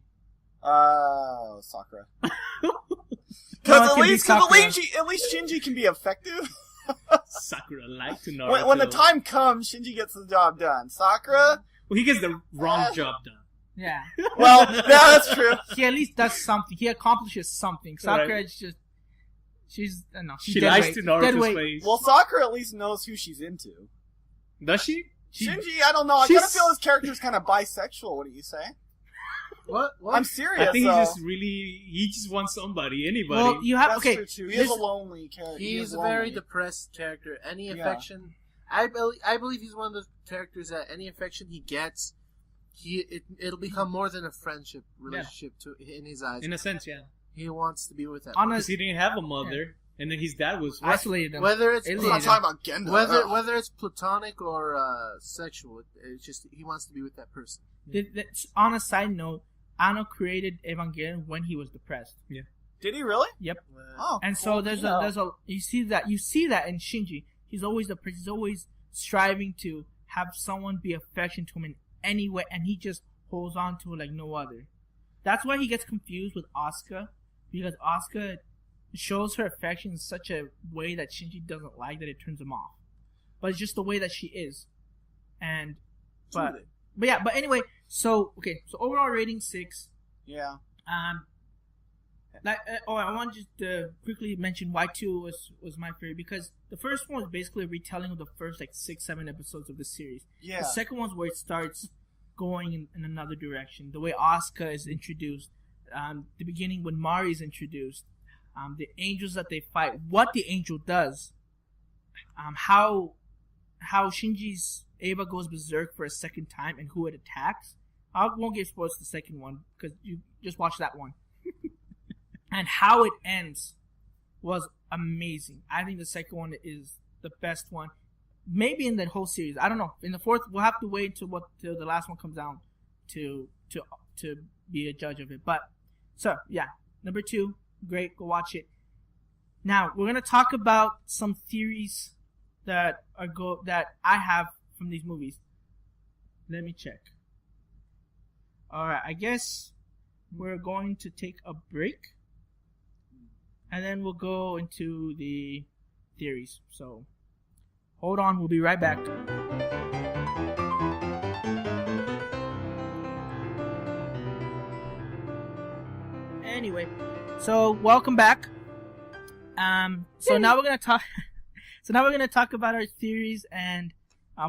Sakura. No, Because at least Shinji can be effective. Sakura like to Naruto. When the time comes, Shinji gets the job done. Sakura... Well, he gets the wrong job done. Yeah. Well, yeah, that's true. He at least does something. He accomplishes something. Sakura is just... She's She dead lies weight. to Dead Naruto's weight. face. Well, Sakura at least knows who she's into. Does she? Shinji, I don't know. I kind of feel his character's kind of bisexual. What do you say? What? I'm serious. I think he just wants somebody, anybody. Well, you have... That's Okay. true, too. He is a lonely character. He's a very depressed character. Any affection... I believe he's one of those characters that any affection he gets, it'll become more than a friendship relationship in his eyes. In a sense, yeah. He wants to be with that. Because he didn't have a mother, and then his dad was isolated him. Whether it's I'm not talking about Genda. whether it's platonic or sexual, it's just he wants to be with that person. On a side note, Anno created Evangelion when he was depressed. Yeah. Did he really? Yep. Oh. And so there's a you see that in Shinji. He's always he's always striving to have someone be affectionate to him in any way, and he just holds on to it like no other. That's why he gets confused with Asuka, because Asuka shows her affection in such a way that Shinji doesn't like that it turns him off. But it's just the way that she is. But anyway, so overall rating 6. Yeah. I want just to quickly mention why 2 was my favorite, because the first one was basically a retelling of the first 6-7 episodes of the series. Yeah. The second one's where it starts going in another direction. The way Asuka is introduced, the beginning when Mari is introduced, the angels that they fight, what the angel does, how Shinji's Eva goes berserk for a second time and who it attacks. I won't give spoilers to the second one because you just watch that one. And how it ends was amazing. I think the second one is the best one. Maybe in the whole series. I don't know. In the fourth, we'll have to wait till the last one comes out to be a judge of it. But so yeah, number 2, great. Go watch it. Now we're gonna talk about some theories that I have from these movies. Let me check. All right, I guess we're going to take a break, and then we'll go into the theories. So hold on, we'll be right back. Anyway, so welcome back. So now we're gonna talk. So now we're gonna talk about our theories and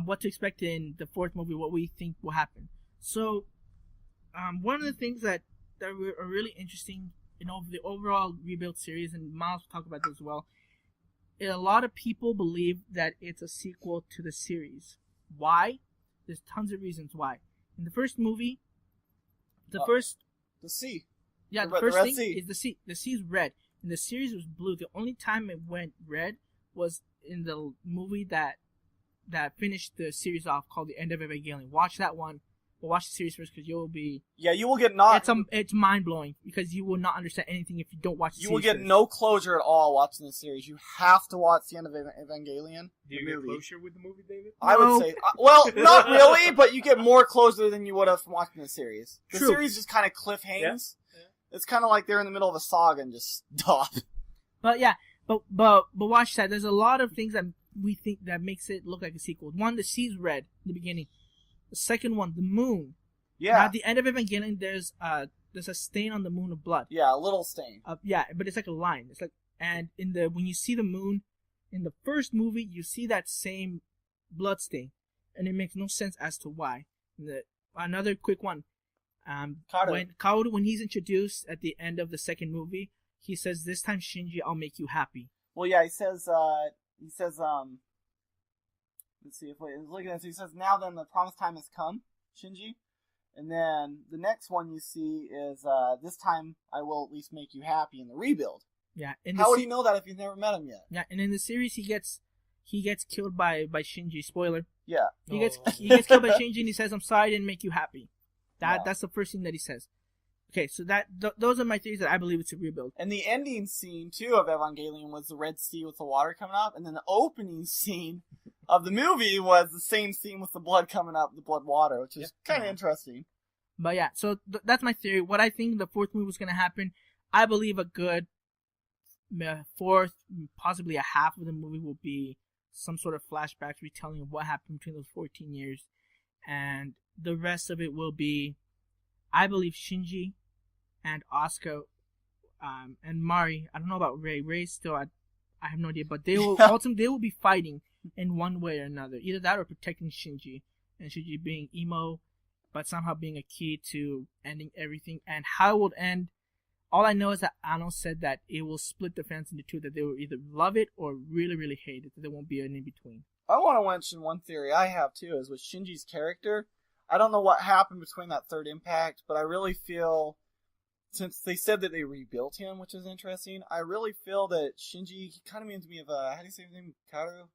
what to expect in the fourth movie, what we think will happen. So, one of the things that are really interesting, the overall Rebuild series, and Miles will talk about this as well. A lot of people believe that it's a sequel to the series. Why? There's tons of reasons why. In the first movie, the sea. Yeah, the first thing is the sea. The sea is red. In the series, it was blue. The only time it went red was in the movie that that finished the series off called The End of Evangelion. Watch that one. But watch the series first because you will be. Yeah, you will get not. It's mind blowing because you will not understand anything if you don't watch the series. You will get first. no closure at all watching the series. You have to watch the end of Evangelion. Do you get closure with the movie, David? I would say, well, not really, but you get more closure than you would have from watching the series. The True. series just kind of cliffhangs. Yeah. It's kind of like they're in the middle of a saga and just stop. But yeah, but watch that. There's a lot of things that we think that makes it look like a sequel. One, the sea's red in the beginning. The second one, the moon. Yeah. Now, at the end of Evangelion, there's a stain on the moon of blood. Yeah, a little stain. Yeah, but it's like a line. It's like, and when you see the moon in the first movie, you see that same blood stain, and it makes no sense as to why. Another quick one. Kaoru. When he's introduced at the end of the second movie, he says, "This time, Shinji, I'll make you happy." Well, yeah, he says, let's see if we look at this. He says, "Now then, the promised time has come, Shinji." And then the next one you see is, "This time I will at least make you happy" in the rebuild. Yeah. How would you know that if you've never met him yet? Yeah, and in the series he gets killed by Shinji. Spoiler. Yeah. He gets killed by Shinji and he says, "I'm sorry I didn't make you happy." That's the first thing that he says. Okay, so those are my theories that I believe it's a rebuild. And the ending scene, too, of Evangelion was the Red Sea with the water coming up, and then the opening scene of the movie was the same scene with the blood coming up, the blood water, which is kind of interesting. But yeah, so that's my theory. What I think the fourth movie was going to happen, I believe a good fourth, possibly a half of the movie will be some sort of flashbacks retelling of what happened between those 14 years. And the rest of it will be, I believe, Shinji and Asuka and Mari. I don't know about Rei. Rei still, I have no idea. But they will ultimately, they will be fighting in one way or another. Either that or protecting Shinji. And Shinji being emo, but somehow being a key to ending everything. And how it will end, all I know is that Ano said that it will split the fans into two. That they will either love it or really, really hate it. That there won't be an in-between. I want to mention one theory I have, too, is with Shinji's character. I don't know what happened between that third impact, but I really feel, since they said that they rebuilt him, which is interesting, I really feel that Shinji, he kind of reminds me of, how do you say his name? Kaoru?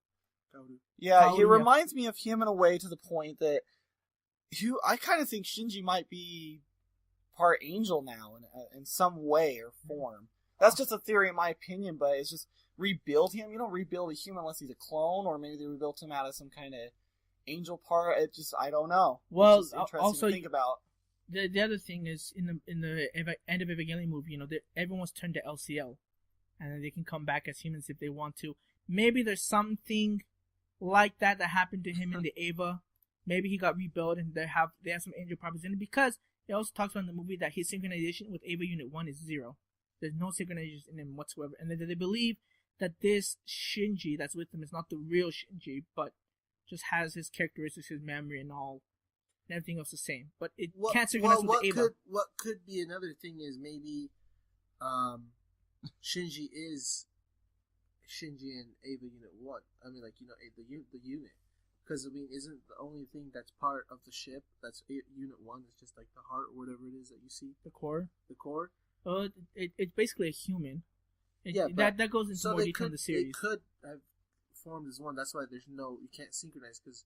Yeah, he reminds me of him in a way to the point that I kind of think Shinji might be part angel now in some way or form. That's just a theory in my opinion, but it's just rebuild him. You don't rebuild a human unless he's a clone, or maybe they rebuilt him out of some kind of angel part. It just, I don't know. Well, it's just interesting also to think about. The other thing is in the end of Evangelion movie, everyone's turned to LCL, and then they can come back as humans if they want to. Maybe there's something like that happened to him in the Eva. Maybe he got rebuilt and they have some angel properties in it, because it also talks about in the movie that his synchronization with Eva Unit 1 is 0. There's no synchronization in him whatsoever, and they believe that this Shinji that's with him is not the real Shinji, but just has his characteristics, his memory, and all, and everything else the same. But it can't synchronize with the Eva. What could be another thing is maybe Shinji is Shinji and Eva Unit 1. I mean, the unit. Because, isn't the only thing that's part of the ship, that's Unit 1, is just like the heart or whatever it is that you see? The core? The core? Well, it's basically a human. That goes into more detail in the series. It could have formed as one. That's why you can't synchronize, because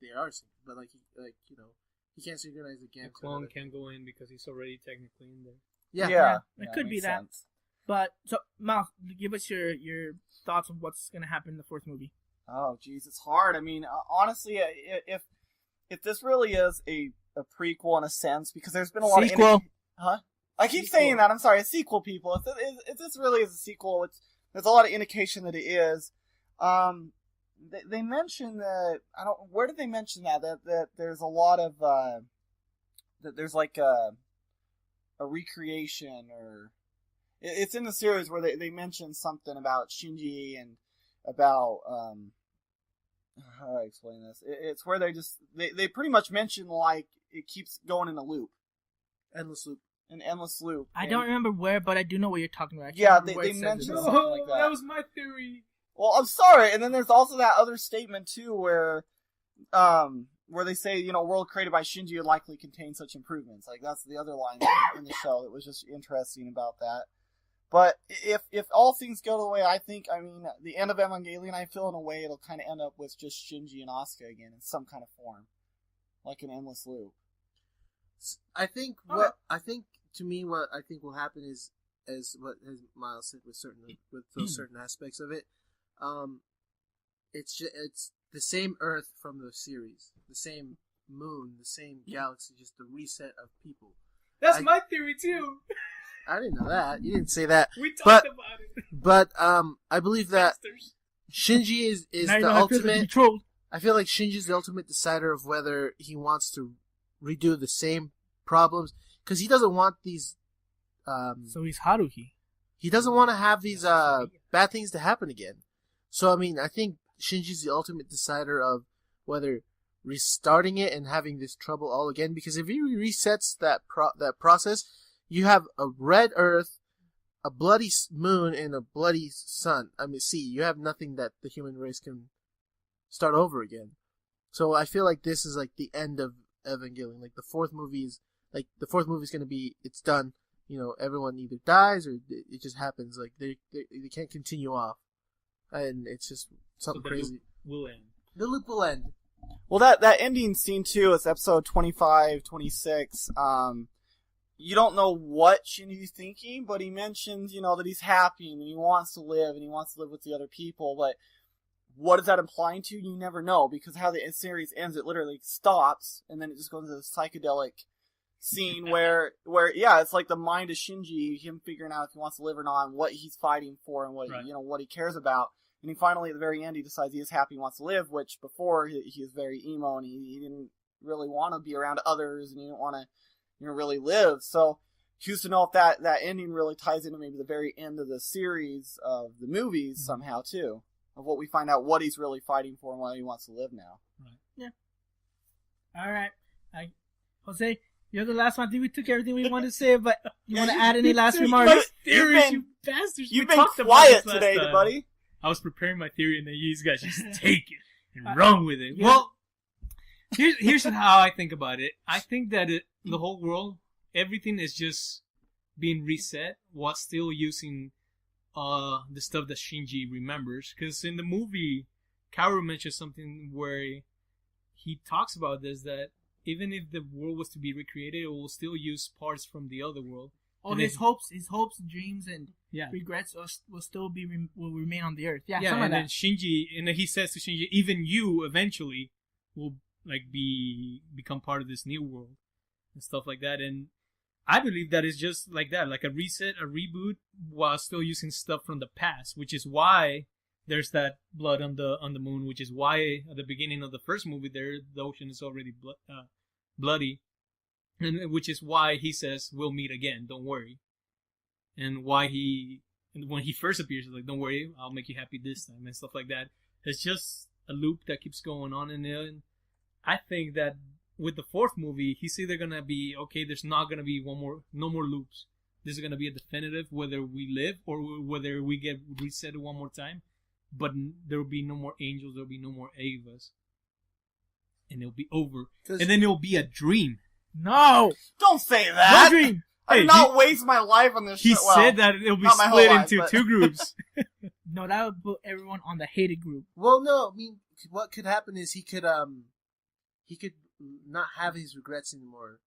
they are synchronized. But he can't synchronize again. The clone can't go in because he's already technically in there. Yeah. It could be that. Sense. But, so, Mal, give us your thoughts on what's going to happen in the fourth movie. Oh, geez, it's hard. I mean, honestly, if this really is a prequel in a sense, because there's been a lot of... I keep saying that. I'm sorry, a sequel, people. If this really is a sequel, there's a lot of indication that it is. They mentioned that, where did they mention that there's a lot of, that there's like a recreation, or it's in the series where they mention something about Shinji and about, how do I explain this? It's where they pretty much mention, like, it keeps going in a loop. Endless loop. An endless loop. I don't remember where, but I do know what you're talking about. Yeah, they mentioned something like that. That was my theory. Well, I'm sorry. And then there's also that other statement, too, where they say, world created by Shinji would likely contain such improvements. Like, that's the other line in the show that was just interesting about that. But if all things go the way I think, I mean, the end of Evangelion, I feel in a way it'll kind of end up with just Shinji and Asuka again in some kind of form, like an endless loop. I think what will happen is, as what has Miles said with those certain aspects of it, it's the same Earth from the series, the same moon, the same galaxy, just the reset of people. That's my theory too. I didn't know that. You didn't say that. We talked about it. But I believe that Shinji is the ultimate. I feel like Shinji's the ultimate decider of whether he wants to redo the same problems, because he doesn't want these. So he's Haruhi. He doesn't want to have these bad things to happen again. So I mean, I think Shinji's the ultimate decider of whether restarting it and having this trouble all again. Because if he resets that process, you have a red Earth, a bloody moon, and a bloody sun. I mean, you have nothing that the human race can start over again. So I feel like this is like the end of Evangelion. Like the fourth movie is going to be, it's done. You know, everyone either dies or it just happens. Like they can't continue off, and it's just something crazy. Will end. The loop will end. Well, that ending scene too is episode 25, 26. You don't know what Shinji's thinking, but he mentions, you know, that he's happy and he wants to live and he wants to live with the other people. But what is that implying to? You never know, because how the series ends, it literally stops and then it just goes into this psychedelic scene where yeah, it's like the mind of Shinji, him figuring out if he wants to live or not, and what he's fighting for and what what he cares about. And he finally, at the very end, he decides he is happy and wants to live, which before he was very emo and he didn't really want to be around others and he didn't want to really live. So choose to know if that ending really ties into maybe the very end of the series of the movies somehow too, of what we find out what he's really fighting for and why he wants to live now. Right. Yeah. All right. Jose, you're the last one. I think we took everything we wanted to say, but you want to add any last remarks? Theories, you bastards. You've been quiet today, buddy. I was preparing my theory, and then you guys just take it and run with it. Yeah. Well, here's how I think about it. I think that the whole world, everything is just being reset while still using the stuff that Shinji remembers. Because in the movie, Kaoru mentions something where he talks about this, that even if the world was to be recreated, it will still use parts from the other world. Oh, his hopes, dreams, and regrets will remain on the earth. Yeah, and like then Shinji, and he says to Shinji, even you eventually will become part of this new world and stuff like that. And I believe that is just like that, like a reset, a reboot, while still using stuff from the past, which is why there's that blood on the moon, which is why at the beginning of the first movie the ocean is already bloody. And which is why he says, we'll meet again, don't worry. And when he first appears, he's like, don't worry, I'll make you happy this time, and stuff like that. It's just a loop that keeps going on in there. And I think that with the fourth movie, he's either going to be, okay, there's not going to be no more loops. This is going to be a definitive, whether we live or whether we get reset one more time. But there will be no more angels, there will be no more Avas. And it'll be over. And then it'll be a dream. No! Don't say that! No dream! I did not waste my life on this He said that it'll be split into two groups. No, that would put everyone on the hated group. Well, no, I mean, what could happen is he could not have his regrets anymore,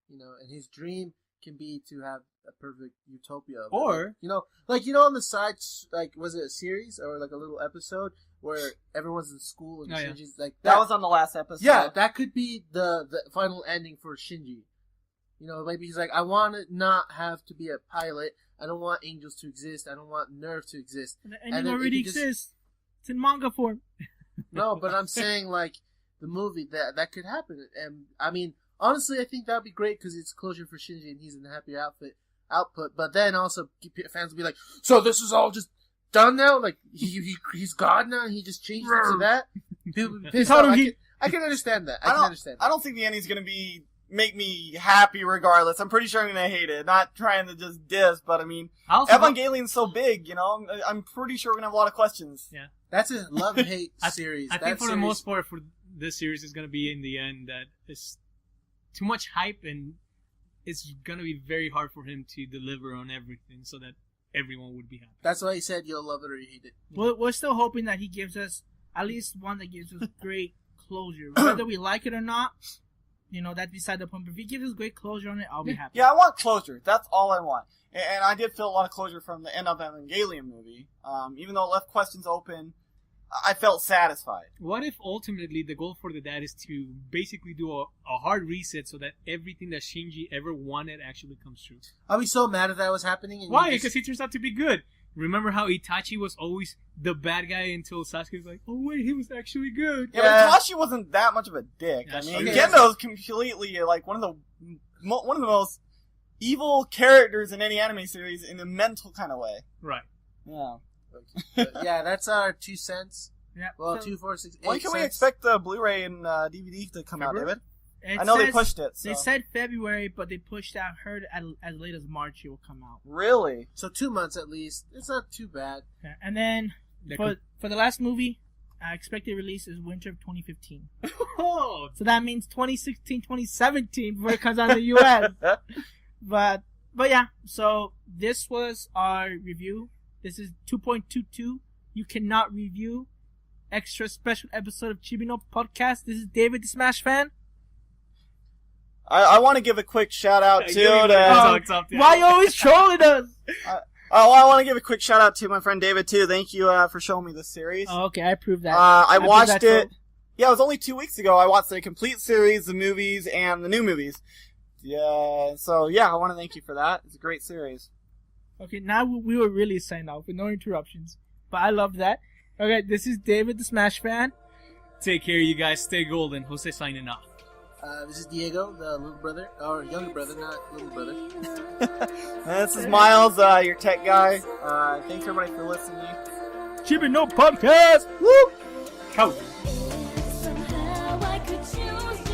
and his dream can be to have a perfect utopia. Or, on the side, like, was it a series or like a little episode where everyone's in school and Shinji's like that was on the last episode. Yeah, that could be the final ending for Shinji. Maybe he's like, I want to not have to be a pilot. I don't want angels to exist. I don't want Nerve to exist. And the ending already exists. It's in manga form. No, but I'm saying like the movie that could happen. And I mean, honestly, I think that'd be great because it's closure for Shinji and he's in a happy output. But then also fans will be like, so this is all just done now? Like he's God now and he just changed it to that? People be pissed off. I can understand that. I don't think the ending's gonna make me happy regardless. I'm pretty sure I'm gonna hate it. Not trying to just diss, but I mean, Evangelion's so big, I'm pretty sure we're gonna have a lot of questions. Yeah. That's a love-hate series. I think for the most part for this series is gonna be in the end that it's too much hype and it's gonna be very hard for him to deliver on everything so that everyone would be happy. That's why he said you'll love it or you hate it. We're still hoping that he gives us at least one that gives us great closure. Whether we like it or not, that's beside the point. But if he gives us great closure on it, I'll be happy. Yeah, I want closure. That's all I want. And I did feel a lot of closure from the end of Evangelion movie. Even though it left questions open, I felt satisfied. What if ultimately the goal for the dad is to basically do a hard reset so that everything that Shinji ever wanted actually comes true? I'll be so mad if that was happening. And Why? Because he turns out to be good. Remember how Itachi was always the bad guy until Sasuke's like, oh wait, he was actually good. Yeah, but Itachi wasn't that much of a dick. That's I mean, true. Gendo's completely like one of the most evil characters in any anime series in a mental kind of way. Right. Yeah. Yeah, that's our 2 cents. Yeah. Well, So 2, 4, 6, 8 When can we cents. expect the Blu-ray and DVD to come out, February? David? it I know they says- pushed it. So. They said February, but they pushed out. Heard as late as March it will come out. Really? So 2 months at least. It's not too bad. Yeah. And then for the last movie, expected release is winter of 2015. Oh, So that means 2016, 2017 before it comes out in the US. But yeah, so this was our review. This is 2.22. You cannot review. Extra special episode of Chibi No Podcast. This is David, the Smash fan. I want to give a quick shout out to Why you always trolling us? I want to give a quick shout out to my friend David too. Thank you for showing me this series. Oh, okay, I proved that. I proved watched that it. troll. Yeah, it was only 2 weeks ago. I watched the complete series, the movies, and the new movies. Yeah, so yeah, I want to thank you for that. It's a great series. Okay, now we were really signing off with no interruptions. But I love that. Okay, this is David, the Smash fan. Take care, you guys. Stay golden. Jose signing off. This is Diego, the little brother, or younger brother, not little brother. This is Miles, your tech guy. Thanks everybody for listening. Chibi No Podcast! Woo! Ciao. Somehow I could choose